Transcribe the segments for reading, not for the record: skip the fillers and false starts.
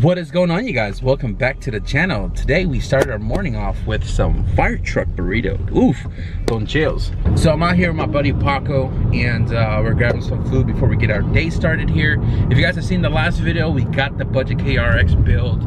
What is going on, you guys? Welcome back to the channel. Today we started our morning off with some fire truck burrito. Oof, don chills. So I'm out here with my buddy Paco, and we're grabbing some food before we get our day started here. If you guys have seen the last video, we got the budget CRX build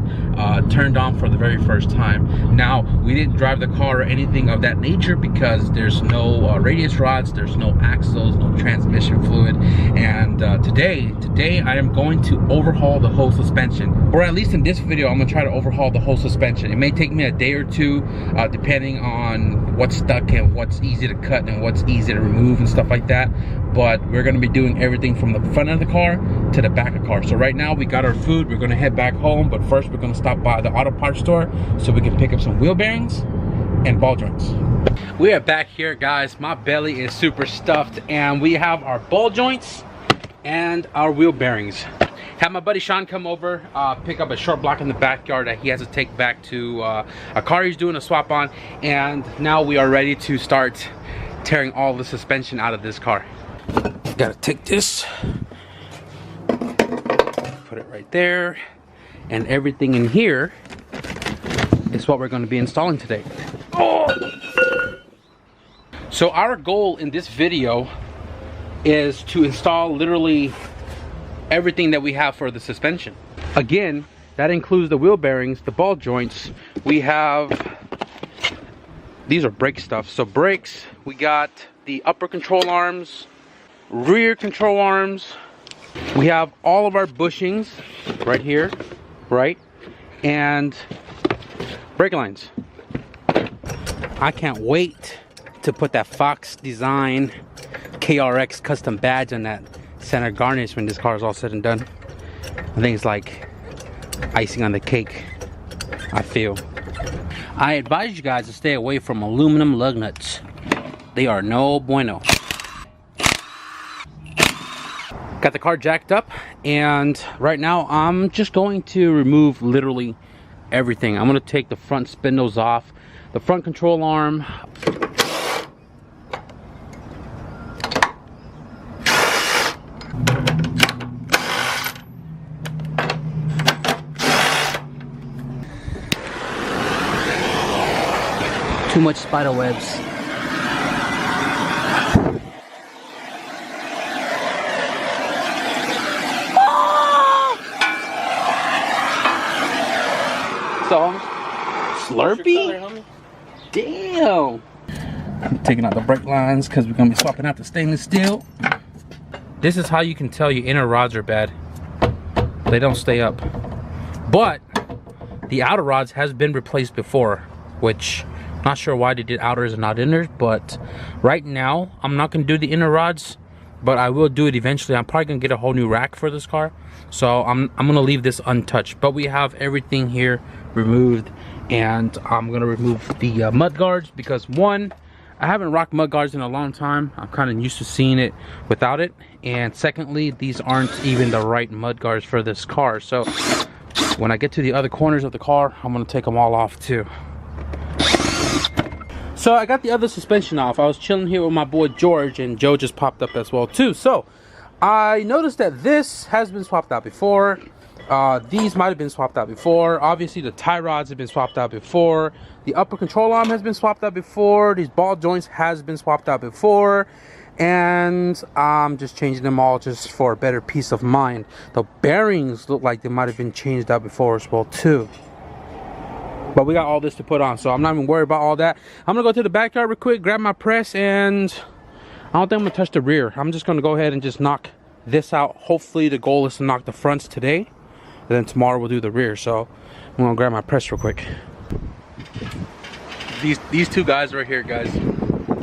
turned on for the very first time. Now, we didn't drive the car or anything of that nature because there's no radius rods, there's no axles, no transmission fluid, and today I am going to overhaul the whole suspension. Or at least in this video, I'm gonna try to overhaul the whole suspension. It may take me a day or two, depending on what's stuck and what's easy to cut and what's easy to remove and stuff like that. But we're gonna be doing everything from the front of the car to the back of the car. So right now we got our food, we're gonna head back home, but first we're gonna stop by the auto parts store so we can pick up some wheel bearings and ball joints. We are back here, guys. My belly is super stuffed and we have our ball joints and our wheel bearings. Had my buddy Sean come over, pick up a short block in the backyard that he has to take back to a car he's doing a swap on, and now we are ready to start tearing all the suspension out of this car. Gotta take this, put it right there, and everything in here is what we're going to be installing today. Oh! So our goal in this video is to install literally everything that we have for the suspension. Again, that includes the wheel bearings, the ball joints. We have, these are brake stuff. So brakes, we got the upper control arms, rear control arms. We have all of our bushings right here, right? And brake lines. I can't wait to put that Fox Design CRX custom badge on that center garnish when this car is all said and done. I think it's like icing on the cake, I feel. I advise you guys to stay away from aluminum lug nuts. They are no bueno. Got the car jacked up, and right now I'm just going to remove literally everything. I'm going to take the front spindles off, the front control arm, too much spider webs. So, Slurpee? Damn! I'm taking out the brake lines because we're going to be swapping out the stainless steel. This is how you can tell your inner rods are bad. They don't stay up. But the outer rods has been replaced before, which not sure why they did outers and not inners, but right now I'm not going to do the inner rods, but I will do it eventually. I'm probably going to get a whole new rack for this car, so I'm going to leave this untouched. But we have everything here removed, and I'm going to remove the mud guards because, one, I haven't rocked mud guards in a long time. I'm kind of used to seeing it without it, and secondly, these aren't even the right mud guards for this car. So when I get to the other corners of the car, I'm going to take them all off too. So I got the other suspension off. I was chilling here with my boy George, and Joe just popped up as well too. So I noticed that this has been swapped out before. These might have been swapped out before. Obviously the tie rods have been swapped out before. The upper control arm has been swapped out before. These ball joints has been swapped out before. And I'm just changing them all just for a better peace of mind. The bearings look like they might have been changed out before as well too. But we got all this to put on, so I'm not even worried about all that. I'm gonna go to the backyard real quick, grab my press, and I don't think I'm gonna touch the rear. I'm just gonna go ahead and just knock this out. Hopefully the goal is to knock the fronts today, and then tomorrow we'll do the rear. So I'm gonna grab my press real quick. These two guys right here, guys,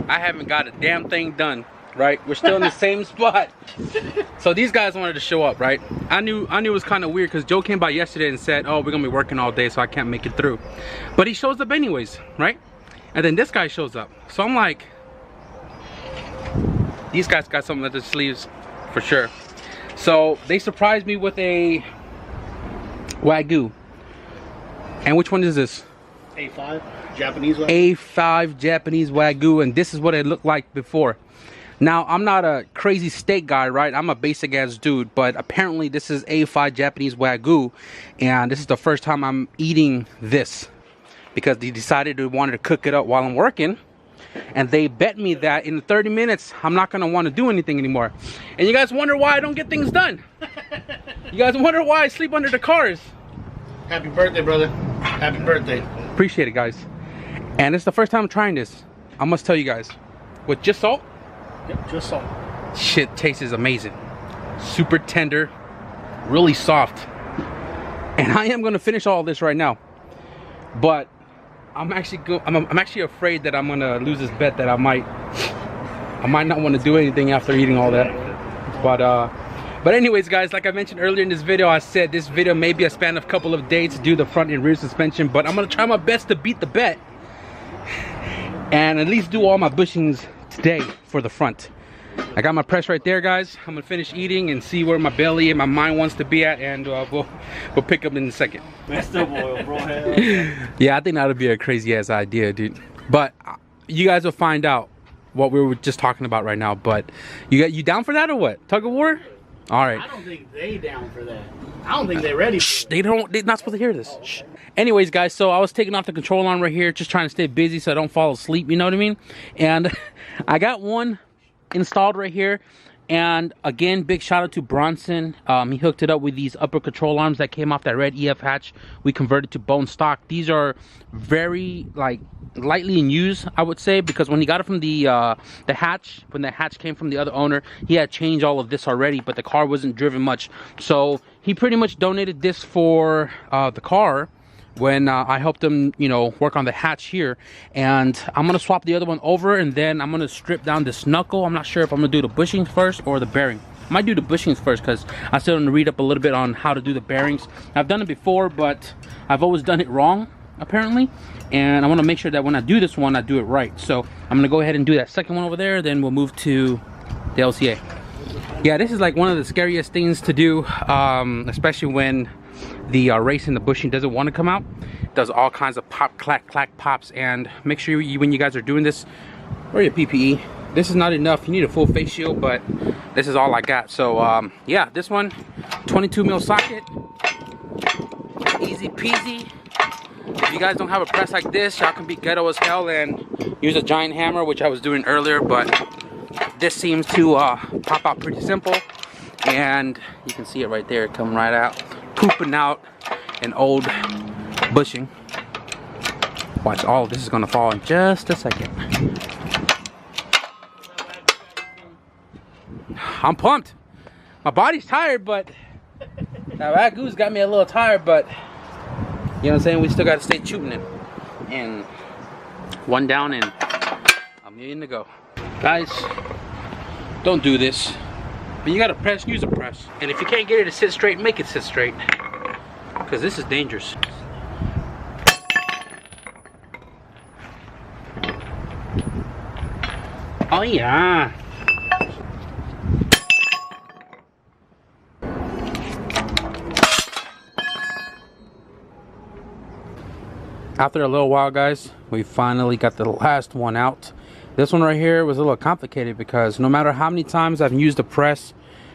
I haven't got a damn thing done, right? We're still in the same spot. So these guys wanted to show up, right? I knew it was kind of weird because Joe came by yesterday and said, oh, we're gonna be working all day, so I can't make it through. But he shows up anyways, right? And then this guy shows up. So I'm like, these guys got something up their sleeves for sure. So they surprised me with a Wagyu. And which one is this? A5 Japanese Wagyu. A5 Japanese Wagyu, and this is what it looked like before. Now, I'm not a crazy steak guy, right? I'm a basic ass dude, but apparently this is A5 Japanese Wagyu, and this is the first time I'm eating this because they decided they wanted to cook it up while I'm working, and they bet me that in 30 minutes I'm not gonna want to do anything anymore. And you guys wonder why I don't get things done. You guys wonder why I sleep under the cars. Happy birthday, brother. Happy birthday. Appreciate it, guys. And it's the first time I'm trying this. I must tell you guys, with just salt. Yep, just salt. Shit tastes amazing. Super tender, really soft. And I am gonna finish all this right now. But I'm actually afraid that I'm gonna lose this bet that I might not want to do anything after eating all that. But anyways, guys, like I mentioned earlier in this video, I said this video may be a span of a couple of days to do the front and rear suspension, but I'm gonna try my best to beat the bet and at least do all my bushings today for the front. I got my press right there, guys. I'm gonna finish eating and see where my belly and my mind wants to be at, and we'll pick up in a second. Messed up oil, bro. Yeah, I think that would be a crazy ass idea, dude. But you guys will find out what we were just talking about right now. But you down for that or what? Tug of war? All right. I don't think they down for that. I don't think they're ready for it. They're not supposed to hear this. Shh. Anyways, guys, so I was taking off the control arm right here, just trying to stay busy so I don't fall asleep, you know what I mean? And I got one installed right here. And again, big shout out to Bronson. He hooked it up with these upper control arms that came off that red EF hatch. We converted to bone stock. These are very lightly in use, I would say, because when he got it from the hatch, when the hatch came from the other owner, he had changed all of this already, but the car wasn't driven much. So he pretty much donated this for the car when I helped him, you know, work on the hatch here. And I'm gonna swap the other one over, and then I'm gonna strip down this knuckle. I'm not sure if I'm gonna do the bushings first or the bearing. I might do the bushings first because I still want to read up a little bit on how to do the bearings. I've done it before, but I've always done it wrong, apparently. And I want to make sure that when I do this one, I do it right. So I'm gonna go ahead and do that second one over there, then we'll move to the LCA. Yeah, this is like one of the scariest things to do, especially when the race and the bushing doesn't want to come out. It does all kinds of pop, clack, clack, pops. And make sure when you guys are doing this, wear your PPE. This is not enough. You need a full face shield, but this is all I got. So yeah, this one, 22 mil socket, easy peasy. If you guys don't have a press like this, y'all can be ghetto as hell and use a giant hammer, which I was doing earlier, but this seems to pop out pretty simple. And you can see it right there, coming right out, pooping out an old bushing. Watch, all of this is gonna fall in just a second. I'm pumped. My body's tired, but that Wagyu's got me a little tired, but you know what I'm saying? We still gotta stay shooting it. And one down and a million to go. Guys, don't do this. But you gotta press, use a press. And if you can't get it to sit straight, make it sit straight. Because this is dangerous. Oh yeah. After a little while, guys, we finally got the last one out. This one right here was a little complicated because no matter how many times I've used the press,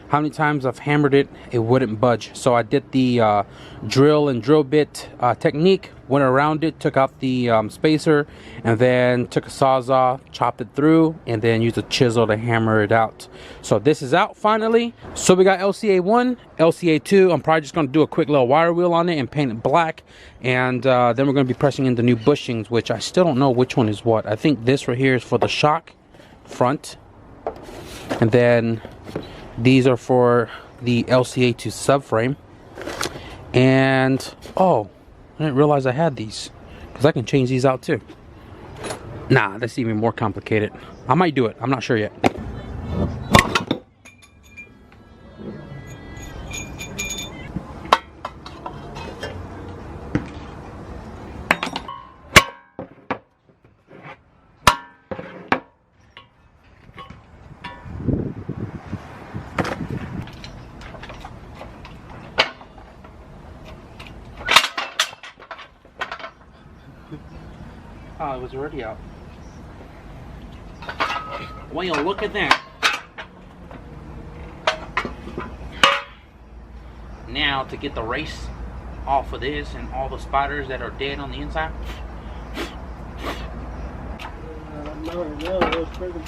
how many times I've hammered it, it wouldn't budge. So I did the drill and drill bit technique, went around it, took out the spacer, and then took a sawzall, chopped it through, and then used a chisel to hammer it out. So this is out finally. So we got LCA 1, LCA 2. I'm probably just going to do a quick little wire wheel on it and paint it black. And then we're going to be pressing in the new bushings, which I still don't know which one is what. I think this right here is for the shock front. And then these are for the LCA 2 subframe. And oh, I didn't realize I had these, because I can change these out too. Nah, that's even more complicated. I might do it, I'm not sure yet. Oh, it was already out. Well, look at that. Now to get the race off of this and all the spiders that are dead on the inside. No, that was pretty.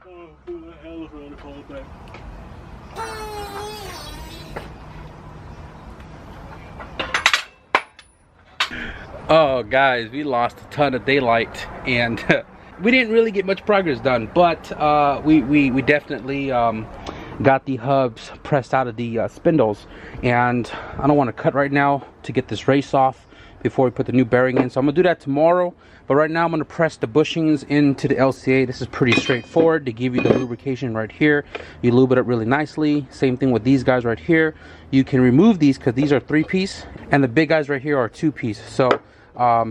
Oh, who the hell is running the whole thing? Oh guys, we lost a ton of daylight and we didn't really get much progress done, but we definitely got the hubs pressed out of the spindles, and I don't want to cut right now to get this race off before we put the new bearing in, so I'm gonna do that tomorrow. But right now I'm gonna press the bushings into the LCA. This is pretty straightforward. They give you the lubrication right here. You lube it up really nicely. Same thing with these guys right here. You can remove these because these are 3-piece, and the big guys right here are 2-piece. So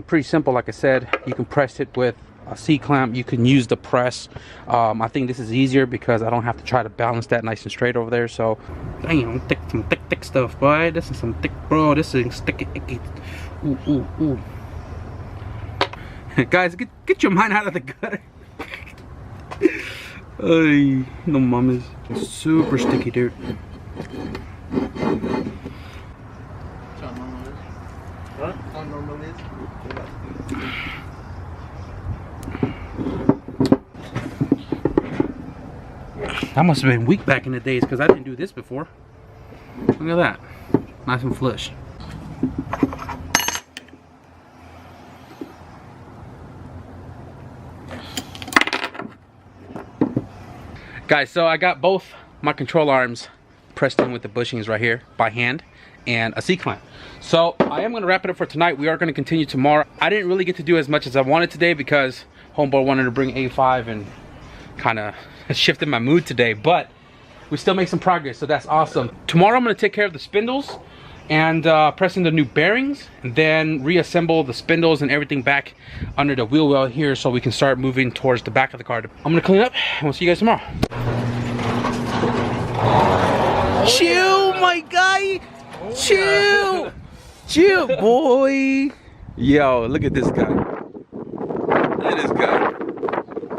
pretty simple. Like I said, you can press it with a C-clamp. You can use the press. I think this is easier because I don't have to try to balance that nice and straight over there. So damn, some thick stuff, boy. This is some thick, bro. This is sticky. Ooh, ooh, ooh. Guys, get your mind out of the gutter. Ay, no mames. Super sticky, dude. What? That must have been weak back in the days because I didn't do this before. Look at that. Nice and flush. Guys, so I got both my control arms pressed in with the bushings right here by hand and a C-clamp. So I am going to wrap it up for tonight. We are going to continue tomorrow. I didn't really get to do as much as I wanted today because homeboy wanted to bring A5 and kind of shifted my mood today, but we still make some progress, so that's awesome. Tomorrow I'm going to take care of the spindles and pressing the new bearings, and then reassemble the spindles and everything back under the wheel well here so we can start moving towards the back of the car. I'm going to clean up and we'll see you guys tomorrow. Chill, my guy. Chill. Chill, boy. Yo, look at this guy. Look at this guy.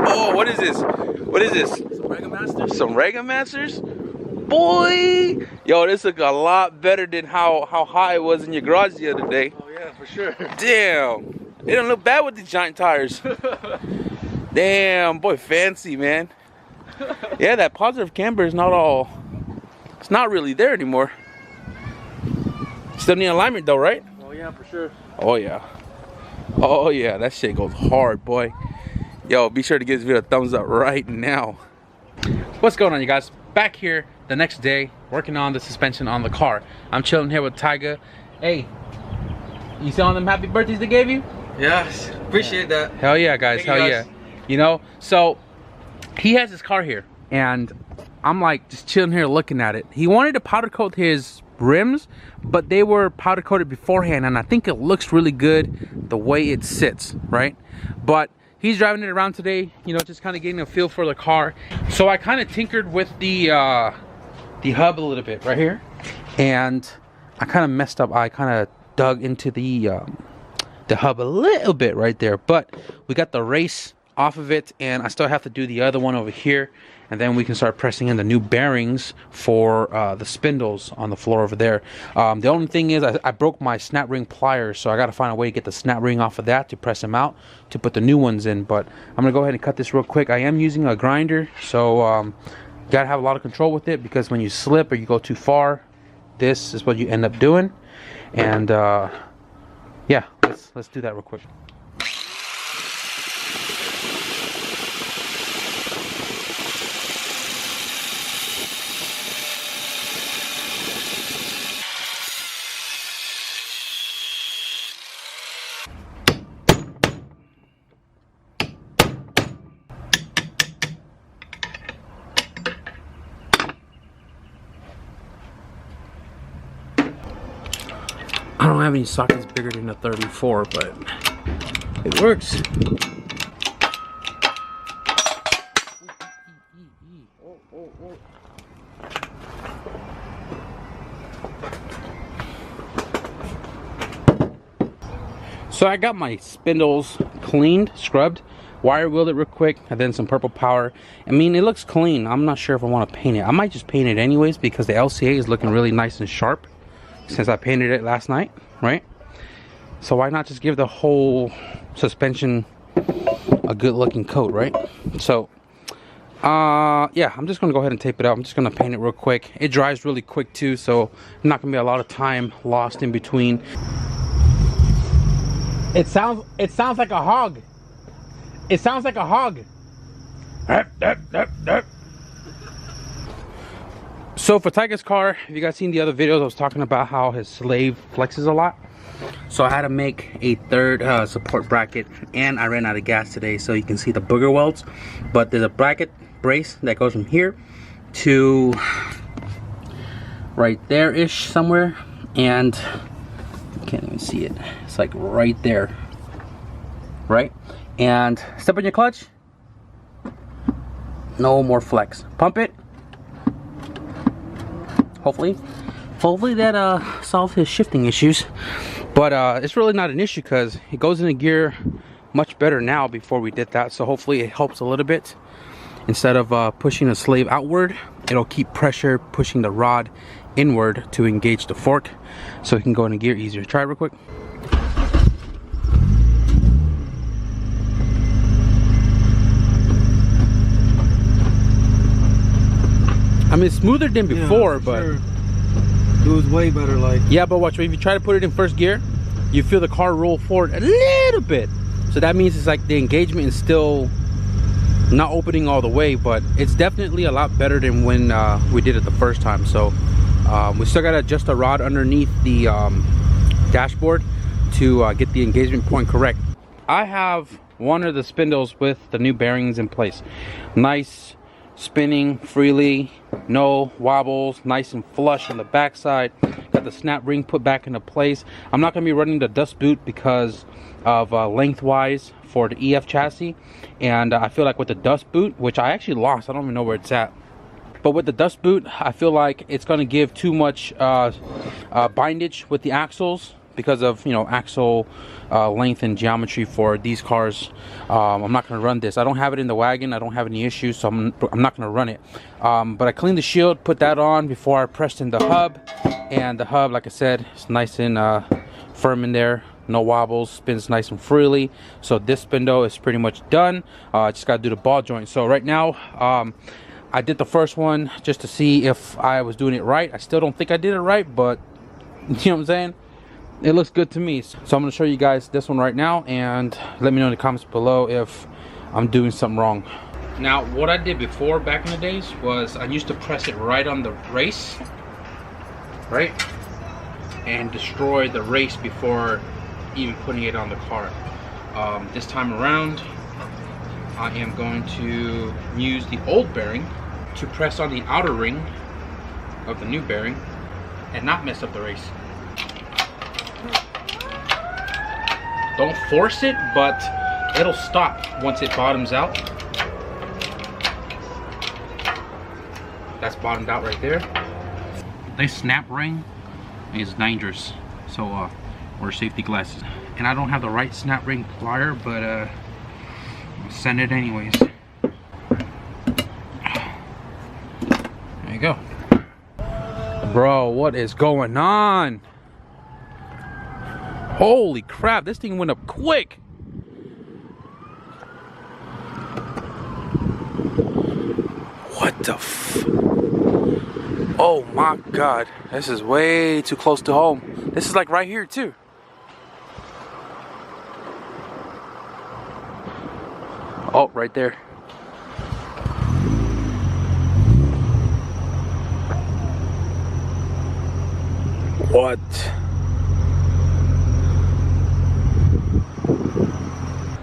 Oh, what is this? What is this? Some Rega Masters? Some Rega Masters? Boy! Yo, this look a lot better than how high it was in your garage the other day. Oh yeah, for sure. Damn. They don't look bad with these giant tires. Damn, boy, fancy, man. Yeah, that positive camber is not all... It's not really there anymore. Still need alignment though, right? Oh yeah, for sure. Oh yeah. Oh yeah, that shit goes hard, boy. Yo, be sure to give this video a thumbs up right now. What's going on, you guys? Back here the next day, working on the suspension on the car. I'm chilling here with Tyga. Hey, you selling them happy birthdays they gave you? Yes, appreciate that. Hell yeah, guys. Thank you, Hell guys. yeah. You know, so he has his car here, and I'm like just chilling here looking at it. He wanted to powder coat his rims, but they were powder coated beforehand, and I think it looks really good the way it sits, right? But he's driving it around today, you know, just kind of getting a feel for the car. So I kind of tinkered with the hub a little bit right here, and I kind of messed up. I kind of dug into the hub a little bit right there, but we got the race off of it, and I still have to do the other one over here, and then we can start pressing in the new bearings for the spindles on the floor over there. The only thing is I broke my snap ring pliers, so I got to find a way to get the snap ring off of that to press them out to put the new ones in. But I'm gonna go ahead and cut this real quick. I am using a grinder, so you gotta have a lot of control with it, because when you slip or you go too far, this is what you end up doing. And yeah, let's do that real quick. I don't have any sockets bigger than a 34, but it works. So I got my spindles cleaned, scrubbed. wire wheeled it real quick, and then some purple power. I mean, it looks clean. I'm not sure if I want to paint it. I might just paint it anyways because the LCA is looking really nice and sharp since I painted it last night, right? So why not just give the whole suspension a good looking coat, right? So yeah, I'm just gonna go ahead and tape it out. I'm just gonna paint it real quick. It dries really quick too, so not gonna be a lot of time lost in between. It sounds like a hog. It sounds like a hog. So for Tiger's car, if you guys seen the other videos, I was talking about how his slave flexes a lot. So I had to make a third support bracket, and I ran out of gas today, so you can see the booger welds. But there's a bracket brace that goes from here to right there-ish somewhere, and you can't even see it. It's like right there, right? And step on your clutch, no more flex. Pump it. Hopefully that solves his shifting issues. But it's really not an issue because it goes into gear much better now before we did that. So hopefully it helps a little bit. Instead of pushing the slave outward, it'll keep pressure pushing the rod inward to engage the fork, so it can go into gear easier. Try it real quick. I mean, it's smoother than before, but sure. It was way better. Like, yeah, but watch, if you try to put it in first gear, you feel the car roll forward a little bit. So that means it's like the engagement is still not opening all the way, but it's definitely a lot better than when we did it the first time. So we still got to adjust the rod underneath the dashboard to get the engagement point correct. I have one of the spindles with the new bearings in place. Nice, spinning freely, no wobbles, nice and flush on the backside. Got the snap ring put back into place. I'm not going to be running the dust boot because of lengthwise for the EF chassis, and I feel like with the dust boot, which I actually lost, I don't even know where it's at, but with the dust boot I feel like it's going to give too much bindage with the axles because of, you know, axle length and geometry for these cars. I'm not going to run this. I don't have it in the wagon. I don't have any issues, so I'm not going to run it. But I cleaned the shield, put that on before I pressed in the hub, and the hub, like I said, is nice and firm in there. No wobbles, spins nice and freely. So this spindle is pretty much done. Just got to do the ball joint. So right now, I did the first one just to see if I was doing it right. I still don't think I did it right, but you know what I'm saying? It looks good to me. So I'm going to show you guys this one right now, and let me know in the comments below if I'm doing something wrong. Now, what I did before back in the days was I used to press it right on the race, right? And destroy the race before even putting it on the car. This time around, I am going to use the old bearing to press on the outer ring of the new bearing and not mess up the race. Don't force it, but it'll stop once it bottoms out. That's bottomed out right there. This snap ring is dangerous, so wear safety glasses. And I don't have the right snap ring plier, but I'll send it anyways. There you go. Bro, what is going on? Holy crap, this thing went up quick. What the f... Oh my god, this is way too close to home. This is like right here too. Oh, right there. What?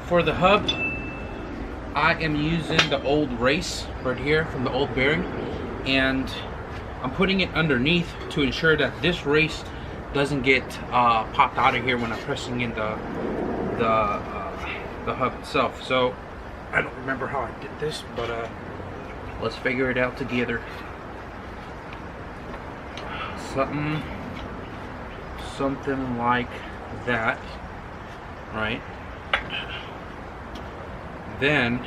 For the hub, I am using the old race right here from the old bearing, and I'm putting it underneath to ensure that this race doesn't get popped out of here when I'm pressing in the hub itself. So I don't remember how I did this, but let's figure it out together. Something like that, right? then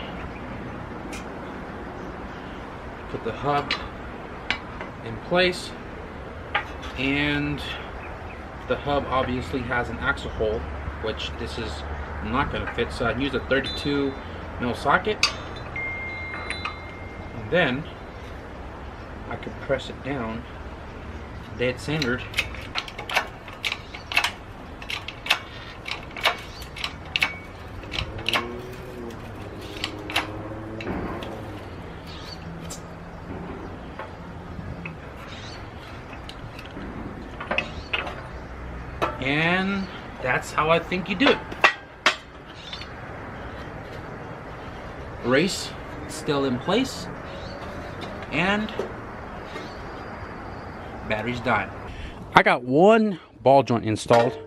put the hub in place, and the hub obviously has an axle hole, which this is not going to fit, so I'd use a 32 mil socket, and then I could press it down dead centered. And that's how I think you do it. Race still in place, and battery's dying. I got one ball joint installed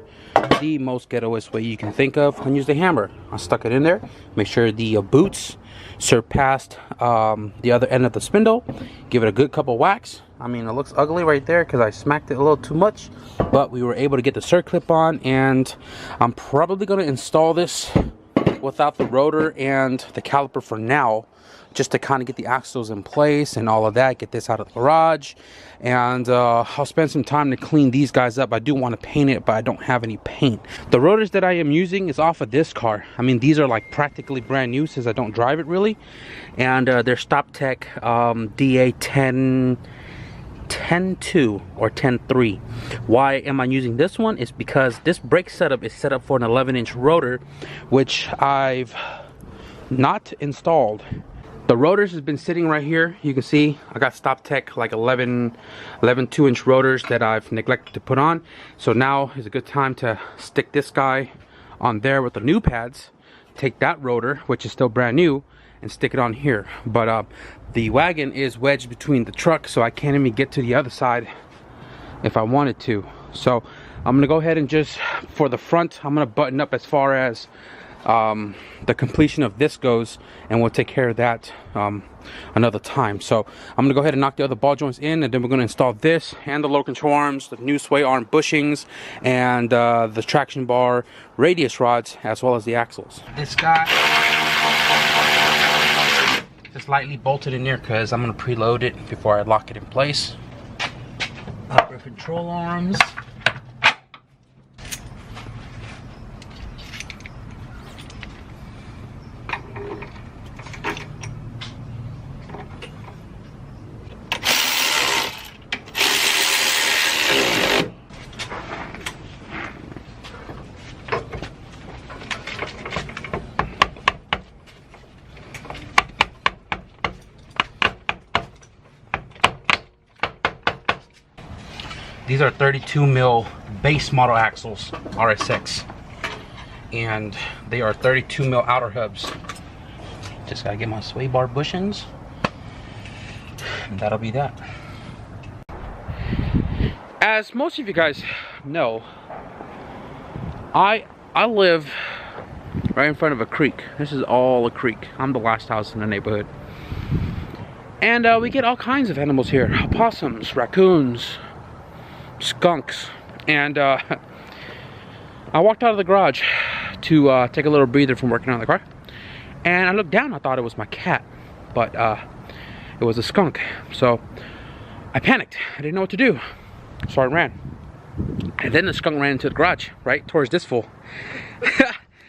the most ghettoest way you can think of. I used a hammer. I stuck it in there, make sure the boots surpassed the other end of the spindle, give it a good couple whacks. I mean, it looks ugly right there because I smacked it a little too much, but we were able to get the circlip on, and I'm probably going to install this without the rotor and the caliper for now, just to kind of get the axles in place and all of that, get this out of the garage, and I'll spend some time to clean these guys up. I do want to paint it, but I don't have any paint. The rotors that I am using is off of this car. I mean, these are like practically brand new since I don't drive it really, and they're Stop Tech DA 10.2 or 10.3. Why am I using this one? Is because this brake setup is set up for an 11-inch rotor, which I've not installed. The rotors has been sitting right here. You can see I got Stop Tech like 11 2-inch rotors that I've neglected to put on. So now is a good time to stick this guy on there with the new pads, take that rotor, which is still brand new, and stick it on here. But the wagon is wedged between the truck, so I can't even get to the other side if I wanted to. So I'm gonna go ahead and just, for the front, I'm gonna button up as far as the completion of this goes, and we'll take care of that another time. So I'm gonna go ahead and knock the other ball joints in, and then we're gonna install this and the lower control arms, the new sway arm bushings, and the traction bar radius rods, as well as the axles. This guy just lightly bolted in there because I'm gonna preload it before I lock it in place. Upper control arms. These are 32 mil base model axles, RSX, and they are 32 mil outer hubs. Just gotta get my sway bar bushings, and that'll be that. As most of you guys know, I live right in front of a creek. This is all a creek. I'm the last house in the neighborhood, and we get all kinds of animals here: opossums, raccoons, skunks. And I walked out of the garage to take a little breather from working on the car, and I looked down. I thought it was my cat, but it was a skunk. So I panicked. I didn't know what to do, so I ran, and then the skunk ran into the garage right towards this fool.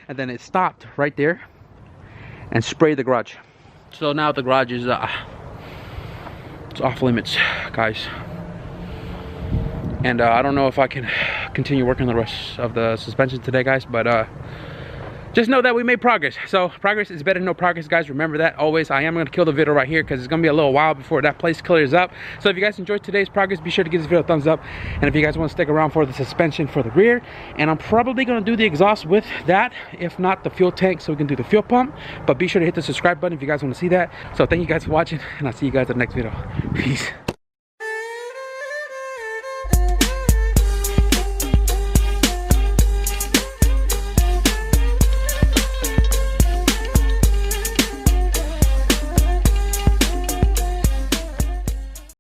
And then it stopped right there and sprayed the garage. So now the garage is it's off limits, guys. And I don't know if I can continue working the rest of the suspension today, guys, but just know that we made progress. So progress is better than no progress, guys. Remember that always. I am going to kill the video right here because it's going to be a little while before that place clears up. So if you guys enjoyed today's progress, be sure to give this video a thumbs up. And if you guys want to stick around for the suspension for the rear, and I'm probably going to do the exhaust with that, if not the fuel tank, so we can do the fuel pump. But be sure to hit the subscribe button if you guys want to see that. So thank you guys for watching, and I'll see you guys in the next video. Peace.